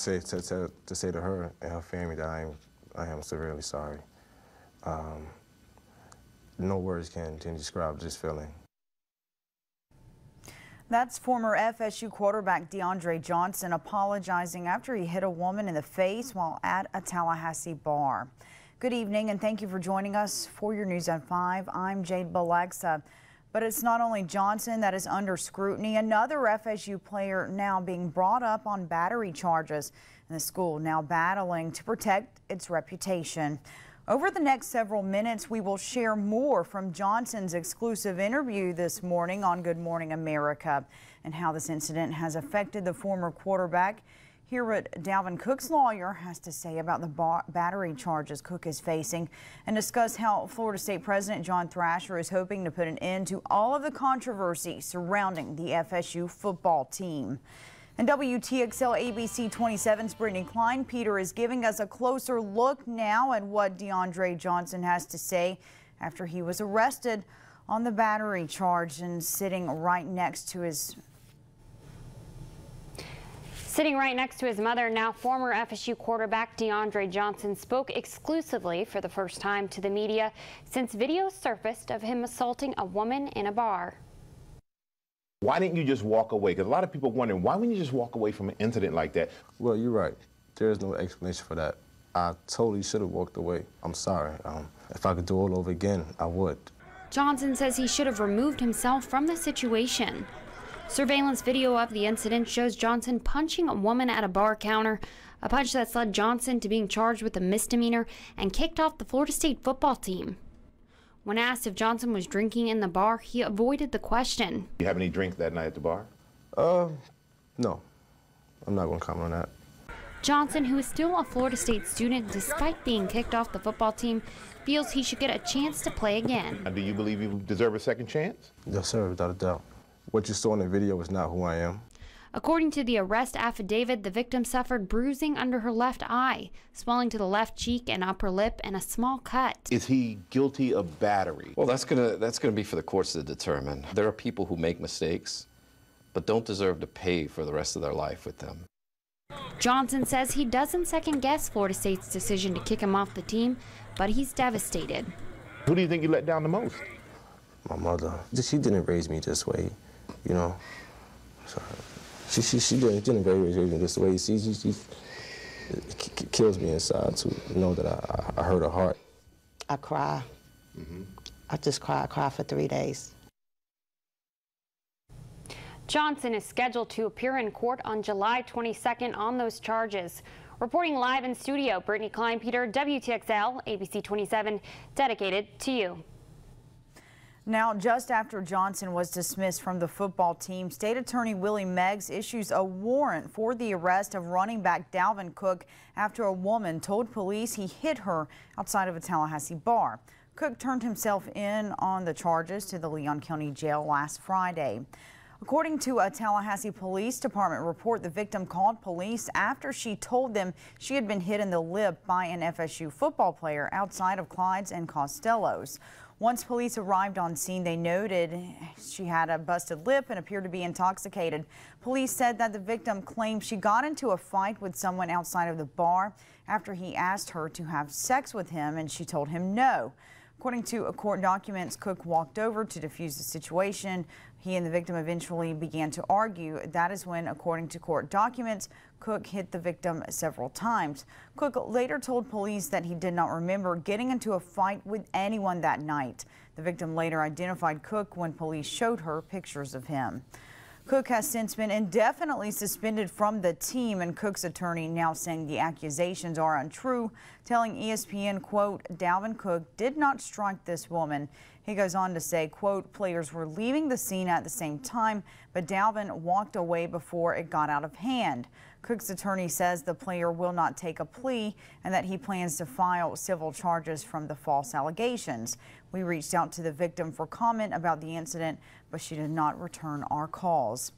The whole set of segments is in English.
say to her and her family that I am severely sorry. No words can describe this feeling. That's former FSU quarterback DeAndre Johnson apologizing after he hit a woman in the face while at a Tallahassee bar. Good evening and thank you for joining us for your News at 5. I'm Jade Balexa. But it's not only Johnson that is under scrutiny. Another FSU player now being brought up on battery charges, and the school now battling to protect its reputation. Over the next several minutes, we will share more from Johnson's exclusive interview this morning on Good Morning America and how this incident has affected the former quarterback. Hear what Dalvin Cook's lawyer has to say about the battery charges Cook is facing and discuss how Florida State President John Thrasher is hoping to put an end to all of the controversy surrounding the FSU football team. And WTXL ABC 27's Brittany Klein-Peter is giving us a closer look now at what DeAndre Johnson has to say after he was arrested on the battery charge and sitting right next to his mother, now former FSU quarterback DeAndre Johnson spoke exclusively for the first time to the media since videos surfaced of him assaulting a woman in a bar. Why didn't you just walk away? Because a lot of people are wondering, why wouldn't you just walk away from an incident like that? Well, you're right. There's no explanation for that. I totally should have walked away. I'm sorry. If I could do it all over again, I would. Johnson says he should have removed himself from the situation. Surveillance video of the incident shows Johnson punching a woman at a bar counter, a punch that's led Johnson to being charged with a misdemeanor and kicked off the Florida State football team. When asked if Johnson was drinking in the bar, he avoided the question. You have any drink that night at the bar? No. I'm not going to comment on that. Johnson, who is still a Florida State student despite being kicked off the football team, feels he should get a chance to play again. And do you believe you deserve a second chance? Yes, sir, without a doubt. What you saw in the video is not who I am. According to the arrest affidavit, the victim suffered bruising under her left eye, swelling to the left cheek and upper lip, and a small cut. Is he guilty of battery? Well, that's gonna be for the courts to determine. There are people who make mistakes, but don't deserve to pay for the rest of their life with them. Johnson says he doesn't second-guess Florida State's decision to kick him off the team, but he's devastated. Who do you think you let down the most? My mother. She didn't raise me this way, you know. So, she didn't raise me this way. It kills me inside to know that I hurt her heart. I cry. I just cry. I cry for 3 days. Johnson is scheduled to appear in court on July 22nd on those charges. Reporting live in studio, Brittany Klein-Peter, WTXL, ABC 27, dedicated to you. Now, just after Johnson was dismissed from the football team, State Attorney Willie Meggs issues a warrant for the arrest of running back Dalvin Cook after a woman told police he hit her outside of a Tallahassee bar. Cook turned himself in on the charges to the Leon County Jail last Friday. According to a Tallahassee Police Department report, the victim called police after she told them she had been hit in the lip by an FSU football player outside of Clyde's and Costello's. Once police arrived on scene, they noted she had a busted lip and appeared to be intoxicated. Police said that the victim claimed she got into a fight with someone outside of the bar after he asked her to have sex with him and she told him no. According to court documents, Cook walked over to defuse the situation. He and the victim eventually began to argue. That is when, according to court documents, Cook hit the victim several times. Cook later told police that he did not remember getting into a fight with anyone that night. The victim later identified Cook when police showed her pictures of him. Cook has since been indefinitely suspended from the team, and Cook's attorney now saying the accusations are untrue, telling ESPN, quote, Dalvin Cook did not strike this woman. He goes on to say, quote, players were leaving the scene at the same time, but Dalvin walked away before it got out of hand. Cook's attorney says the player will not take a plea and that he plans to file civil charges from the false allegations. We reached out to the victim for comment about the incident, but she did not return our calls.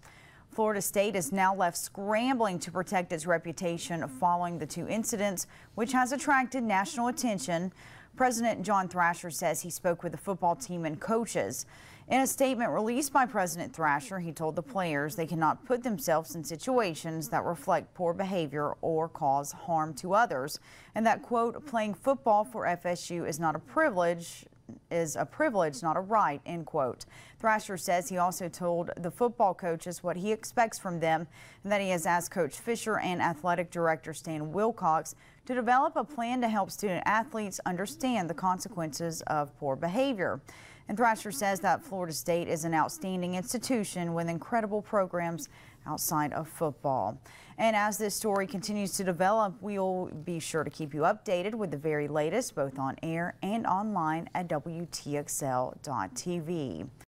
Florida State is now left scrambling to protect its reputation following the two incidents, which has attracted national attention. President John Thrasher says he spoke with the football team and coaches. In a statement released by President Thrasher, he told the players they cannot put themselves in situations that reflect poor behavior or cause harm to others, and that, quote, playing football for FSU is not a privilege, not a right, end quote. Thrasher says he also told the football coaches what he expects from them, and that he has asked Coach Fisher and Athletic Director Stan Wilcox to develop a plan to help student athletes understand the consequences of poor behavior. And Thrasher says that Florida State is an outstanding institution with incredible programs outside of football. And as this story continues to develop, we'll be sure to keep you updated with the very latest, both on air and online at WTXL.TV.